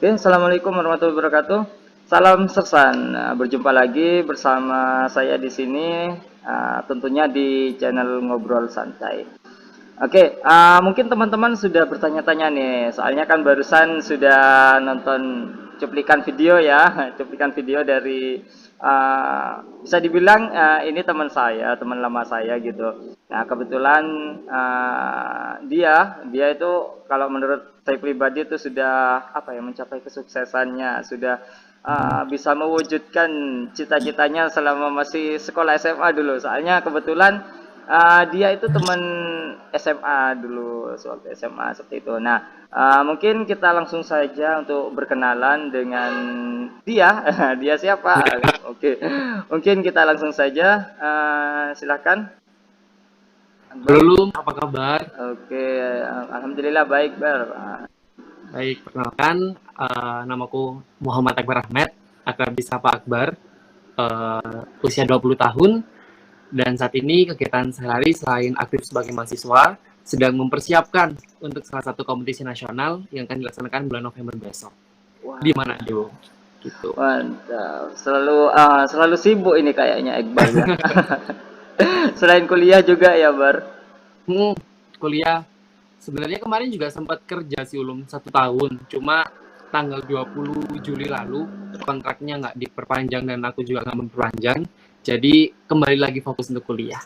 Oke, Assalamualaikum warahmatullahi wabarakatuh. Salam Sersan. Berjumpa lagi bersama saya di sini, tentunya di channel Ngobrol Santai. Oke, mungkin teman-teman sudah bertanya-tanya nih, soalnya kan barusan sudah nonton cuplikan video ya, cuplikan video dari bisa dibilang ini teman saya, teman lama saya gitu. Nah, kebetulan dia itu kalau menurut saya pribadi itu sudah apa ya mencapai kesuksesannya, sudah bisa mewujudkan cita-citanya selama masih sekolah SMA dulu. Soalnya kebetulan dia itu teman SMA dulu, waktu SMA seperti itu. Nah, mungkin kita langsung saja untuk berkenalan dengan dia. Dia siapa? Oke, mungkin kita langsung saja. Silakan. Halo, apa kabar? Oke, alhamdulillah baik, Bar. Baik, perkenalkan, namaku Muhammad Akbar Ahmed, akrab disapa Akbar, usia 20 tahun, dan saat ini kegiatan sehari-hari selain aktif sebagai mahasiswa, sedang mempersiapkan untuk salah satu kompetisi nasional yang akan dilaksanakan bulan November besok. Wah, Di mana, Jo? Gitu. mantap. Selalu sibuk ini kayaknya Iqbal ya. Selain kuliah juga ya, Bar. Kuliah. Sebenarnya kemarin juga sempat kerja sih, Ulum, 1 tahun. Cuma tanggal 20 Juli lalu, kontraknya nggak diperpanjang dan aku juga nggak memperpanjang. Jadi, kembali lagi fokus untuk kuliah.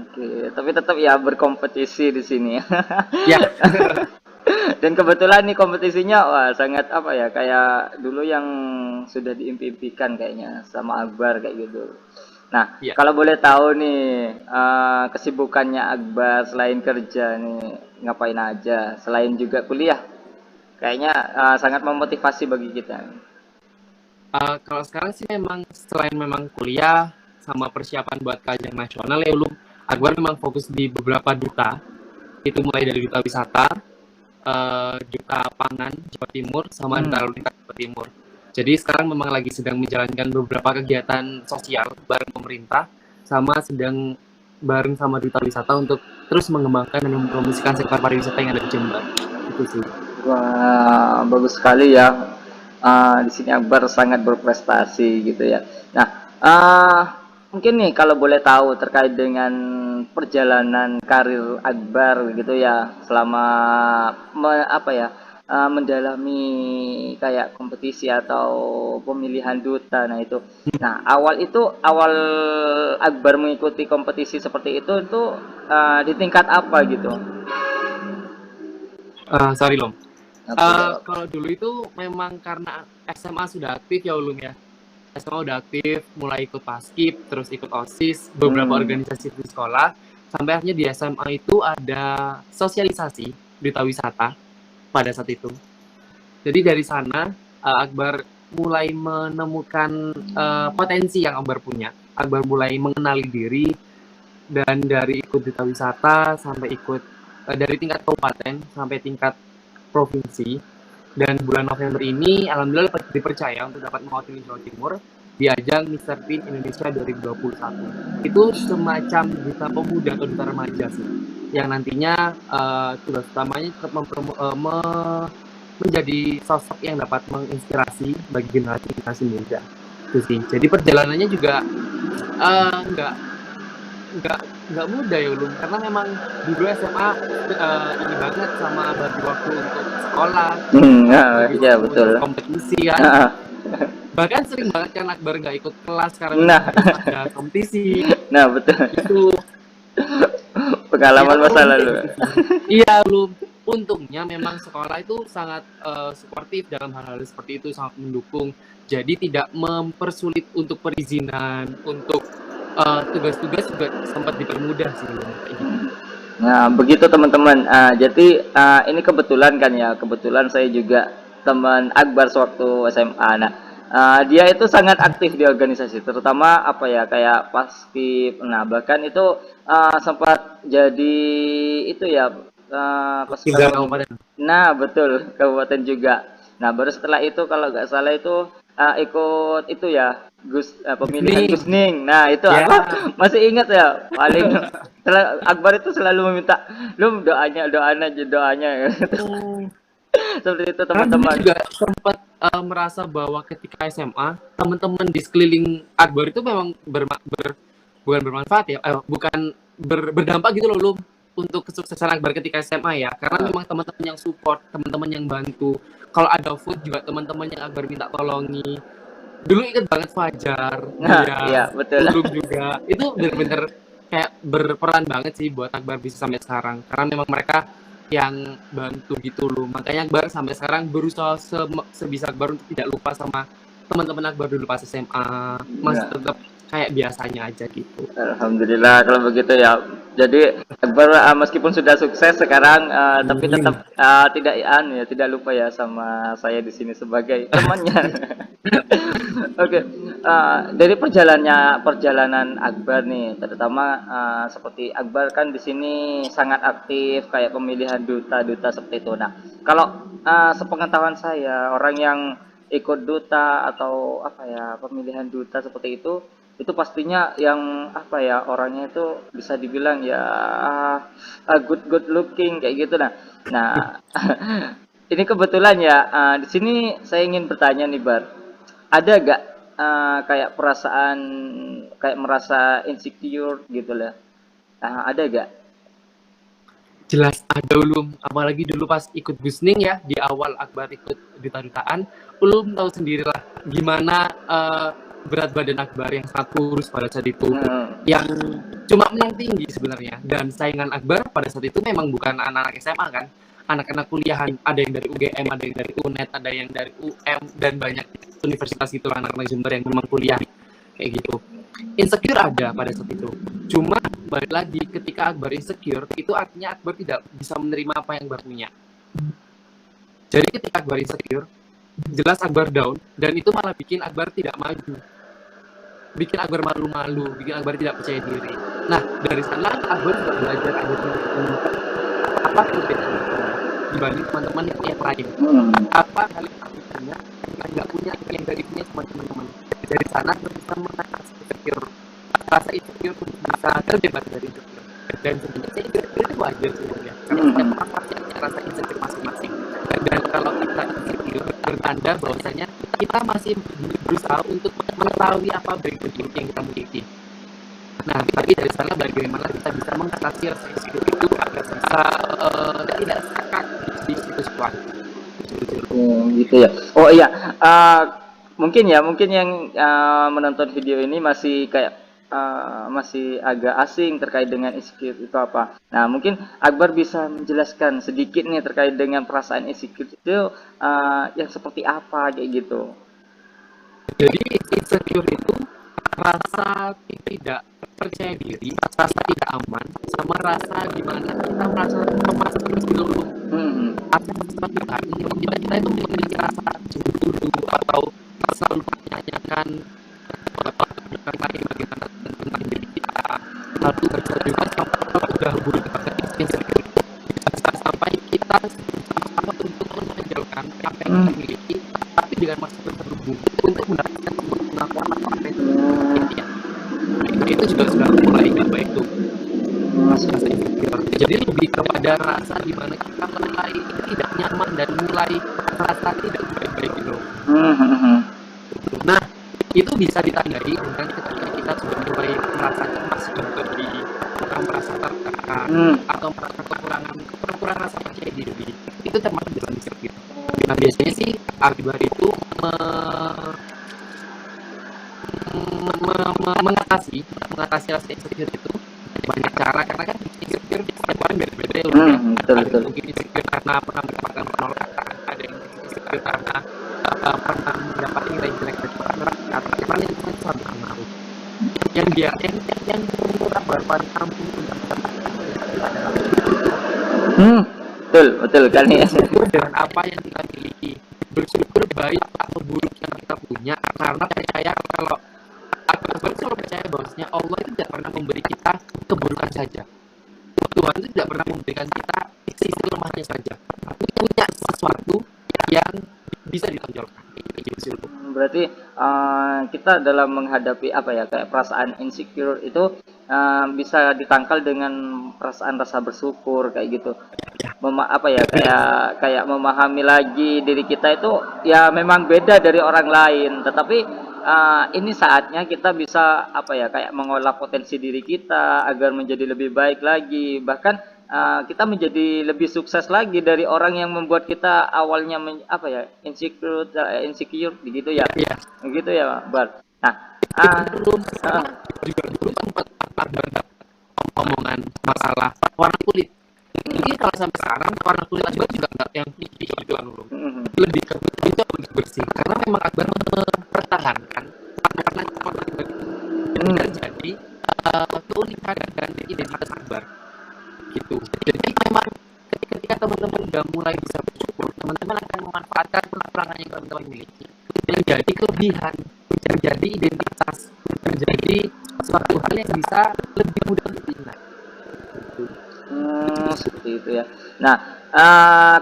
Oke, tapi tetap ya berkompetisi di sini. Ya, Dan kebetulan nih kompetisinya wah sangat apa ya kayak dulu yang sudah diimpi-impikan kayaknya sama Akbar kayak gitu. Nah, ya. kalau boleh tahu nih kesibukannya Akbar selain kerja nih ngapain aja selain juga kuliah? Kayaknya sangat memotivasi bagi kita. Kalau sekarang sih memang selain memang kuliah sama persiapan buat kajian nasional ya, Ulum, Akbar memang fokus di beberapa duta. Itu mulai dari duta wisata, duta pangan Jawa Timur, sama duta lalu lintas Jawa Timur. Jadi sekarang memang lagi sedang menjalankan beberapa kegiatan sosial bareng pemerintah, sama sedang bareng sama duta wisata untuk terus mengembangkan dan mempromosikan sektor pariwisata yang ada di Jember. Itu sih. Wah, bagus sekali ya. Di sini Akbar sangat berprestasi gitu ya. Nah, mungkin nih kalau boleh tahu terkait dengan perjalanan karir Akbar gitu ya selama apa ya mendalami kayak kompetisi atau pemilihan duta. Nah itu. Nah awal Akbar mengikuti kompetisi seperti itu di tingkat apa gitu? Sorry, Lom. Oke, okay. Kalau dulu itu memang karena SMA sudah aktif ya, Ulum ya. SMA udah aktif, mulai ikut paskib, terus ikut OSIS, beberapa organisasi di sekolah. Sampai akhirnya di SMA itu ada sosialisasi duta wisata pada saat itu. Jadi dari sana Akbar mulai menemukan potensi yang Akbar punya. Akbar mulai mengenali diri, dan dari ikut duta wisata sampai ikut dari tingkat kabupaten sampai tingkat provinsi, dan bulan November ini alhamdulillah dipercaya untuk dapat mewakili Jawa Timur di ajang Mr. Teen Indonesia 2021. Itu semacam duta pemuda atau duta remaja sih, yang nantinya tugas utamanya tetap menjadi sosok yang dapat menginspirasi bagi generasi muda. Itu sih. Jadi perjalanannya juga nggak mudah ya, Ulum, karena memang dulu SMA ini banget sama bagi waktu untuk sekolah, bagi Iya waktu betul. untuk kompetisi kan. Bahkan sering banget kan Akbar nggak ikut kelas karena ada kompetisi. Nah betul. Itu Pengalaman masa lalu. Iya, Ulum. Untungnya memang sekolah itu sangat suportif dalam hal-hal seperti itu, sangat mendukung. Jadi tidak mempersulit untuk perizinan, untuk tugas-tugas juga sempat dipermudah sih. Nah begitu teman-teman. Jadi ini kebetulan kan ya, kebetulan saya juga teman Akbar sewaktu SMA. Nah dia itu sangat aktif di organisasi, terutama apa ya kayak paskib. Nah bahkan itu sempat jadi itu ya pas nah betul kabupaten juga. Nah baru setelah itu kalau nggak salah itu ikut itu ya pemilihan Gusning. Nah itu aku masih ingat ya paling Akbar itu selalu meminta lu doanya Seperti itu Karena dulu teman-teman. juga sempat merasa bahwa ketika SMA teman-teman di sekeliling Akbar itu memang bukan bermanfaat ya, bukan berdampak gitu loh, Lum, untuk kesuksesan Akbar ketika SMA ya. Karena Nah, memang teman-teman yang support, teman-teman yang bantu. Kalau ada food juga teman-teman yang Akbar minta tolongi. Dulu inget banget Fajar, nah, dia, iya betul. Ulum juga. Itu bener-bener kayak berperan banget sih buat Akbar bisa sampai sekarang. Karena memang mereka yang bantu gitu loh. Makanya Akbar sampai sekarang berusaha sebisa Akbar untuk tidak lupa sama teman-teman Akbar dulu pas SMA. Masih Nah, tetap kayak biasanya aja gitu. alhamdulillah kalau begitu ya. Jadi Akbar meskipun sudah sukses sekarang tapi Amin. tetap tidak tidak lupa ya sama saya di sini sebagai temannya. Oke, dari perjalanan Akbar nih, terutama seperti Akbar kan di sini sangat aktif kayak pemilihan duta-duta seperti itu. Nah, kalau sepengetahuan saya orang yang ikut duta atau apa ya pemilihan duta seperti itu pastinya yang apa ya orangnya itu bisa dibilang ya good good looking kayak gitu. Nah, ini kebetulan ya di sini saya ingin bertanya nih Bar, ada gak kayak perasaan kayak merasa insecure gitu lah? Ada gak? Jelas ada Ulum, apalagi dulu pas ikut Busning ya, di awal Akbar ikut duta-dutaan, Ulum tahu sendirilah gimana berat badan Akbar yang sangat kurus pada saat itu, Hmm. yang cuma menang tinggi sebenarnya. Dan saingan Akbar pada saat itu memang bukan anak-anak SMA kan, anak-anak kuliahan, ada yang dari UGM, ada yang dari UNED, ada yang dari UM, dan banyak universitas itu anak-anak Jember yang memang kuliah kayak gitu. Insecure ada pada saat itu. Cuma balik lagi ketika Akbar insecure itu artinya Akbar tidak bisa menerima apa yang Akbar punya. Jadi ketika Akbar insecure, jelas Akbar down dan itu malah bikin Akbar tidak maju. Bikin Akbar malu-malu, bikin Akbar tidak percaya diri. Nah, dari sana Akbar juga belajar akhirnya apa perbedaan dibanding teman-teman yang lain. Apa hal yang aku punya yang nggak punya yang dari punya sama teman-teman. Dari sana kita bisa mengatasi insecure, rasa insecure untuk bisa terbebas dari insecure. Dan sebenarnya insecure itu wajar sebenarnya, karena setiap orang pasti punya rasa insecure masing-masing. Dan kalau kita insecure bertanda bahwasanya kita masih berusaha untuk mengetahui apa baik buruk yang kita miliki. Nah, tapi dari sana bagaimana kita bisa mengatasi rasa insecure itu agar bisa tidak stuck di situ sekolah. Gitu ya. Oh iya, mungkin yang menonton video ini masih kayak masih agak asing terkait dengan insecure itu apa. Nah, mungkin Akbar bisa menjelaskan sedikit nih terkait dengan perasaan insecure itu yang seperti apa kayak gitu. Jadi insecure itu rasa tidak percaya diri, rasa tidak aman, sama rasa dimana kita merasa cemas terus dulu. Apa seperti tadi, kita itu memiliki rasa cemburu atau selalu menanyakan orang lain bagaimana tentang diri kita. Lalu bisa juga sampai kalau udah buruk kita insecure, bisa sampai kita sama untuk menonjolkan apa yang kita miliki, tapi dengan masih terhubung untuk mendapatkan pengakuan atau apa yang kita miliki. Itu juga sudah mulai nggak baik tuh. Rasa insecure. Jadi lebih kepada rasa di mana kita mulai tidak nyaman dan mulai merasa tidak baik-baik gitu. Nah, itu bisa ditandai dengan ketika kita sudah mulai merasa cemas dan lebih merasa tertekan atau merasa kekurangan rasa percaya diri. Itu termasuk dalam insecure. Nah, biasanya sih Akbar itu mengatasi rasa insecure itu banyak cara, karena kan insecure setiap orang beda-beda ya. Betul Ada betul. yang mungkin insecure karena pernah mendapatkan penolakan, ada yang insecure karena pernah mendapat nilai jelek dari orang, karena yang itu selalu pengaruh. Yang dia yang murah berpan kampung tentang Betul kali ya. bersyukur dengan apa yang kita miliki, bersyukur baik atau buruk yang kita punya, karena percaya kalau Akbar selalu percaya bahwasanya Allah itu tidak pernah memberi kita keburukan saja. Tuhan itu tidak pernah memberikan kita sisi lemahnya saja. Tapi punya sesuatu yang bisa ditonjolkan. Berarti kita dalam menghadapi apa ya, kayak perasaan insecure itu bisa ditangkal dengan perasaan rasa bersyukur kayak gitu. Apa ya, kayak kayak memahami lagi diri kita itu ya memang beda dari orang lain, tetapi ini saatnya kita bisa apa ya, kayak mengolah potensi diri kita agar menjadi lebih baik lagi, bahkan kita menjadi lebih sukses lagi dari orang yang membuat kita awalnya apa ya, insecure, insecure begitu ya, Iya. begitu ya, Bar. Nah, Belum ah, sama juga dulu sempat banget omongan masalah warna kulit. Ini kalau sampai sekarang warna kulit Akbar juga nggak yang putih gitu kan dulu. mm, Lebih ke mencoba untuk bersih karena memang Akbar mempertahankan warna kulit mm, jadi keunikan dan identitas Akbar gitu. Jadi memang ketika teman-teman udah mulai bisa bersyukur, teman-teman akan memanfaatkan kekurangan yang teman-teman miliki menjadi kelebihan, menjadi identitas, menjadi suatu hal yang bisa lebih mudah untuk diingat. seperti itu ya. Nah,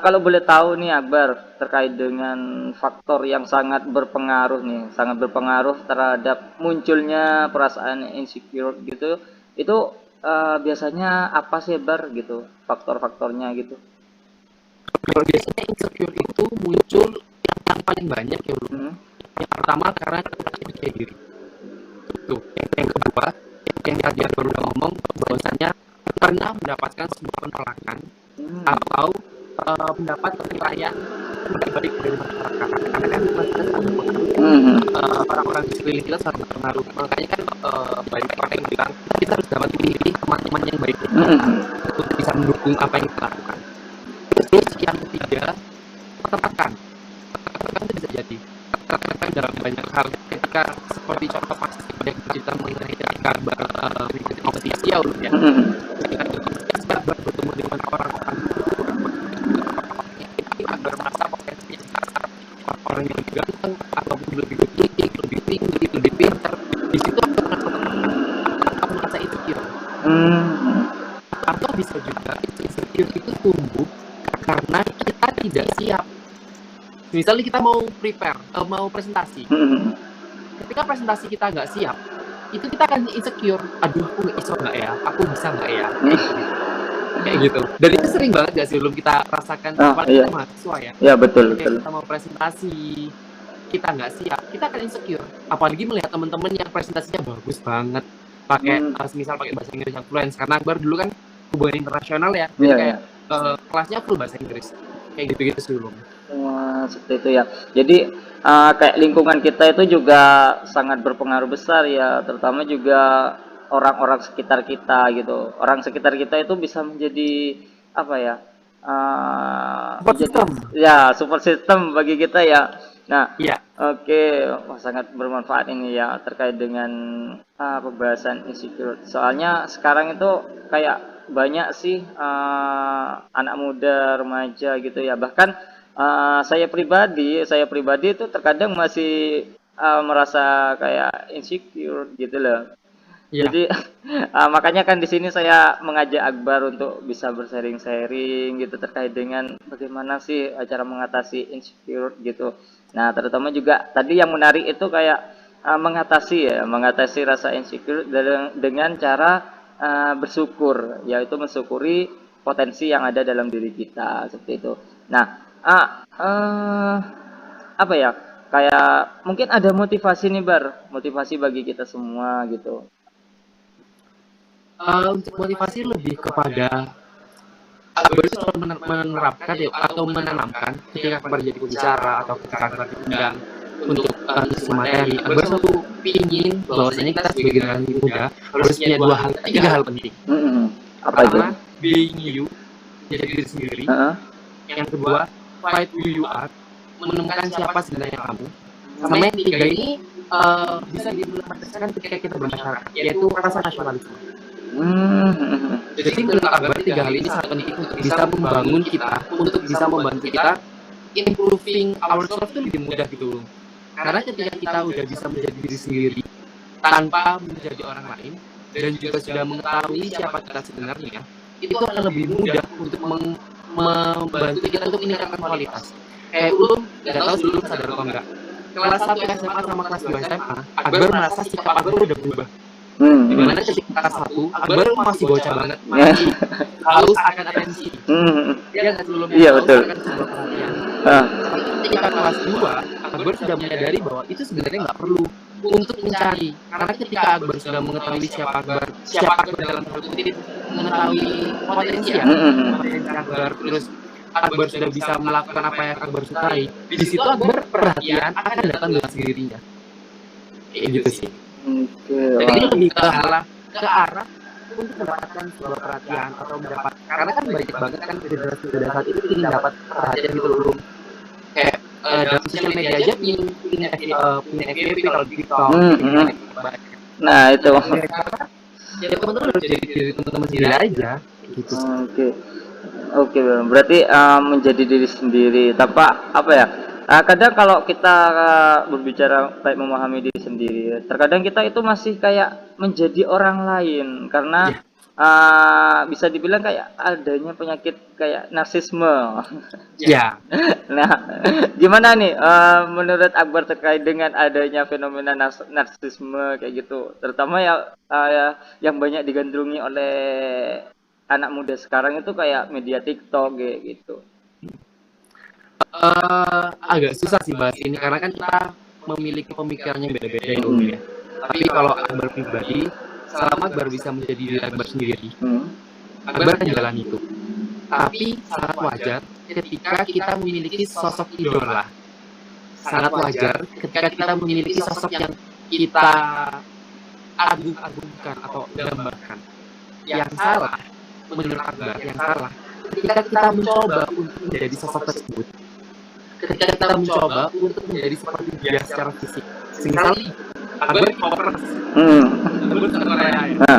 kalau boleh tahu nih Akbar, terkait dengan faktor yang sangat berpengaruh nih, sangat berpengaruh terhadap munculnya perasaan insecure gitu, itu biasanya apa sih Bar gitu, faktor-faktornya gitu? Kalau biasanya insecure itu muncul yang paling banyak ya, Bro. Hmm. Yang pertama karena kita tidak percaya diri. Tuh, yang kedua, yang tadi aku baru ngomong bahwasanya pernah mendapatkan sebuah penolakan atau mendapat penilaian tidak baik dari masyarakat. Karena kan masyarakat sangat berpengaruh. Orang-orang di sekeliling kita sangat berpengaruh. Makanya kan banyak orang yang bilang kita harus dapat memilih teman-teman yang baik untuk bisa mendukung apa yang kita lakukan. Terus yang ketiga, tertekan. Tertekan itu bisa jadi tertekan dalam banyak hal. Ketika seperti contoh pas kita mengenai ketika mengikuti kompetisi ya, ya. Ketika Akbar bertemu dengan orang-orang Akbar merasa potensinya orang yang lebih ganteng ataupun lebih tinggi, lebih tinggi, lebih pintar. Di situ Akbar merasa insecure. Atau bisa juga insecure itu tumbuh karena kita tidak siap. Misalnya kita mau prepare, mau presentasi. Ketika presentasi kita nggak siap, itu kita akan insecure. Aduh, aku nggak iso nggak ya? Aku bisa nggak ya? Kayak gitu. Dan itu sering banget nggak sih belum kita rasakan, apalagi Iya. kita mahasiswa ya. Ya betul Ketika betul. kita mau presentasi, kita nggak siap, kita akan insecure. Apalagi melihat teman-teman yang presentasinya bagus banget, pakai misal pakai bahasa Inggris yang fluent. Karena Akbar dulu kan hubungan internasional ya, jadi Iya, kayak kelasnya full bahasa Inggris. Kayak gitu-gitu sih belum. Wah, seperti itu ya. Jadi kayak lingkungan kita itu juga sangat berpengaruh besar ya, terutama juga orang-orang sekitar kita gitu. Orang sekitar kita itu bisa menjadi apa ya? Support Menjadi system. ya support system bagi kita ya. Nah, Iya. oke, wah, sangat bermanfaat ini ya terkait dengan pembahasan insecure. Soalnya sekarang itu kayak banyak sih anak muda, remaja gitu ya. Bahkan saya pribadi itu terkadang masih merasa kayak insecure gitu loh. Iya. Jadi makanya kan di sini saya mengajak Akbar untuk bisa bersharing-sharing gitu terkait dengan bagaimana sih cara mengatasi insecure gitu. Nah, terutama juga tadi yang menarik itu kayak mengatasi rasa insecure dengan cara bersyukur, yaitu mensyukuri potensi yang ada dalam diri kita seperti itu. Nah, apa ya? Kayak mungkin ada motivasi nih Bar, motivasi bagi kita semua gitu. Untuk motivasi lebih kepada Akbar itu selalu menerapkan ya, atau menanamkan ketika Akbar jadi pembicara atau ketika Akbar diundang untuk isi materi. Akbar selalu ingin bahwasanya kita sebagai generasi muda harus punya tiga hal penting. Apa itu? Pertama, being you, jadi diri sendiri. Yang kedua, fight who you are, menemukan siapa sebenarnya kamu. Sama yang ketiga ini bisa diimplementasikan ketika kita bermasyarakat, yaitu rasa nasionalisme. Jadi menurut Akbar tiga hal ini sangat penting untuk bisa membangun kita, untuk bisa membantu kita improving ourselves itu lebih mudah gitu. Karena ketika kita udah bisa menjadi diri sendiri tanpa menjadi orang lain dan juga sudah mengetahui siapa kita sebenarnya, itu akan lebih mudah untuk membantu kita untuk meningkatkan kualitas. Ulum nggak tahu sebelum sadar atau enggak, kelas 1 SMA sama kelas 2 SMA, Akbar merasa sikap Akbar udah berubah. Hmm. Dimana ketika kelas 1, Akbar masih bocah banget, masih haus akan atensi. Hmm. Dia nggak sebelum Iya, haus betul. akan sebuah perhatian. Ah. Tapi ketika kelas 2, Akbar sudah menyadari bahwa itu sebenarnya nggak perlu untuk mencari. Karena ketika Akbar sudah mengetahui siapa Akbar dalam tanda kutip, mengetahui potensi ya, potensi Akbar, terus Akbar sudah bisa melakukan apa yang Akbar sukai. Di situ Akbar perhatian akan datang dengan sendirinya. Kayak gitu sih. Oke. Jadi lebih ke arah untuk mendapatkan sebuah perhatian atau mendapat, karena kan banyak banget kan generasi pada saat itu ingin dapat perhatian gitu loh. Kayak dalam sosial media aja punya FYP kalau di TikTok. Nah, itu. Ya teman-teman harus jadi diri teman-teman sendiri aja gitu. Oke, berarti menjadi diri sendiri tanpa apa ya? Kadang kalau kita berbicara baik memahami diri sendiri, terkadang kita itu masih kayak menjadi orang lain karena bisa dibilang kayak adanya penyakit kayak narsisme. Ya. Nah, gimana nih menurut Akbar terkait dengan adanya fenomena narsisme kayak gitu, terutama yang banyak digandrungi oleh anak muda sekarang itu kayak media TikTok kayak gitu. Agak susah sih bahas ini karena kan kita memiliki pemikiran yang beda-beda ya. Tapi kalau Akbar pribadi, selama Akbar bisa menjadi diri Akbar sendiri, Akbar akan jalan itu. Tapi sangat wajar ketika kita memiliki sosok idola. Sangat wajar ketika kita memiliki sosok yang kita agung-agungkan atau gambarkan. Yang salah, menurut Akbar, yang salah ketika kita mencoba untuk menjadi sosok tersebut. Ketika kita mencoba untuk menjadi seperti dia secara fisik. Misal Akbar K-popers. Akbar sangat raya ya.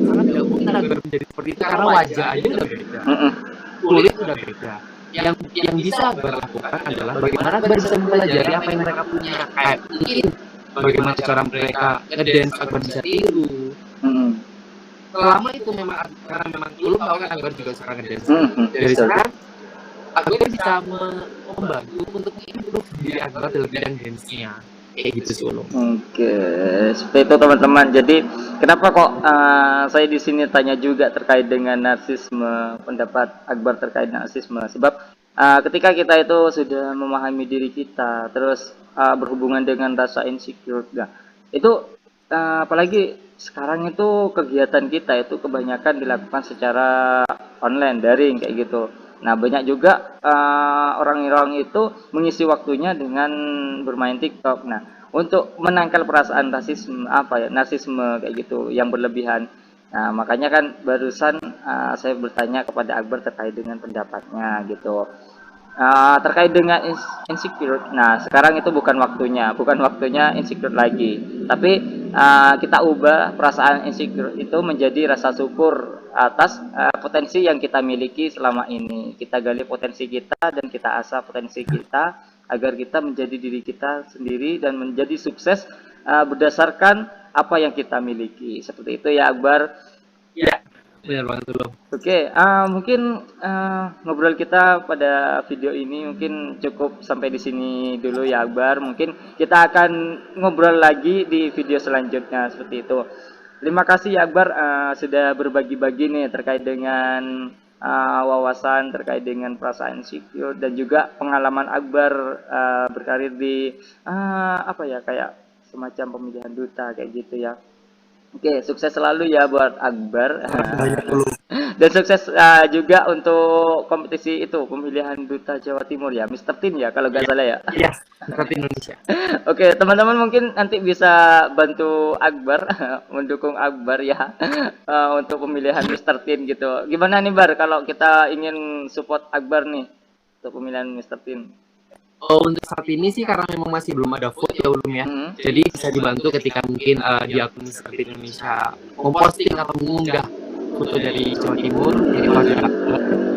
Sangat gak mungkin Akbar menjadi seperti itu karena wajah aja udah beda. Kulit udah beda. Yang bisa Akbar lakukan adalah bagaimana Akbar bisa mempelajari apa yang mereka punya. Kayak mungkin bagaimana cara mereka ngedance Akbar bisa tiru. Selama itu memang karena memang belum tahu kan Akbar juga suka ngedance. Dari sekarang Akbar bisa membantu untuk improve diri Akbar dalam bidang dance-nya. Kayak gitu sih loh. Oke, seperti itu teman-teman. Jadi kenapa kok saya di sini tanya juga terkait dengan narsisme, pendapat Akbar terkait narsisme? Sebab ketika kita itu sudah memahami diri kita, terus berhubungan dengan rasa insecure, itu apalagi sekarang itu kegiatan kita itu kebanyakan dilakukan secara online, daring kayak gitu. Nah, banyak juga orang-orang itu mengisi waktunya dengan bermain TikTok. Nah, untuk menangkal perasaan narsisme kayak gitu yang berlebihan. Nah, makanya kan barusan saya bertanya kepada Akbar terkait dengan pendapatnya gitu. Terkait dengan insecure. Nah, sekarang itu bukan waktunya insecure lagi. Tapi kita ubah perasaan insecure itu menjadi rasa syukur atas potensi yang kita miliki selama ini. Kita gali potensi kita dan kita asah potensi kita agar kita menjadi diri kita sendiri dan menjadi sukses berdasarkan apa yang kita miliki. Seperti itu ya, Akbar. Ya, benar banget loh. Oke, mungkin ngobrol kita pada video ini mungkin cukup sampai di sini dulu ya, Akbar. Mungkin kita akan ngobrol lagi di video selanjutnya seperti itu. Terima kasih ya, Akbar, sudah berbagi-bagi nih terkait dengan wawasan terkait dengan perasaan insecure dan juga pengalaman Akbar berkarir di kayak semacam pemilihan duta kayak gitu ya. Oke, sukses selalu ya buat Akbar. Dan sukses juga untuk kompetisi itu, pemilihan duta Jawa Timur ya, Mr. Tin ya kalau nggak salah ya. Iya, Mr. Tin Indonesia. Oke, teman-teman mungkin nanti bisa bantu Akbar, mendukung Akbar ya untuk pemilihan Mr. Tin gitu. Gimana nih Bar kalau kita ingin support Akbar nih untuk pemilihan Mr. Tin? Oh, untuk saat ini sih karena memang masih belum ada vote ya belum ya. Jadi bisa dibantu ketika mungkin di akun seperti Indonesia memposting atau mengunggah foto dari Jawa Timur. Jadi kalau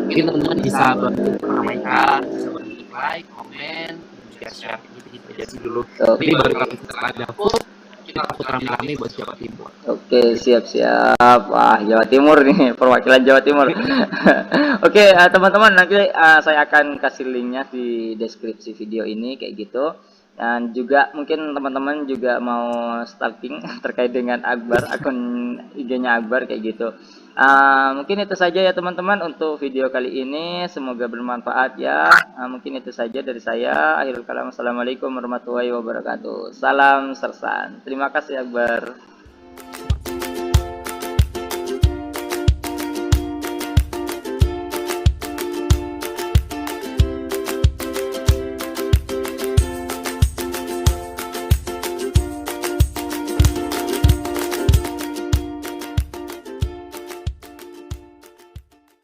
mungkin teman-teman bisa bantu meramaikan, bisa bantu like, komen, juga share gitu aja sih dulu. Jadi baru kalau setelah ada vote kita takut rame-rame buat Jawa Timur. Oke, siap-siap. Wah, Jawa Timur nih, perwakilan Jawa Timur. Oke, teman-teman, nanti saya akan kasih linknya di deskripsi video ini kayak gitu. Dan juga mungkin teman-teman juga mau stalking terkait dengan Akbar, akun IG-nya Akbar kayak gitu. Mungkin itu saja ya teman-teman untuk video kali ini. Semoga bermanfaat ya. Mungkin itu saja dari saya. Akhirul kalam. Assalamualaikum warahmatullahi wabarakatuh. Salam sersan. Terima kasih Akbar.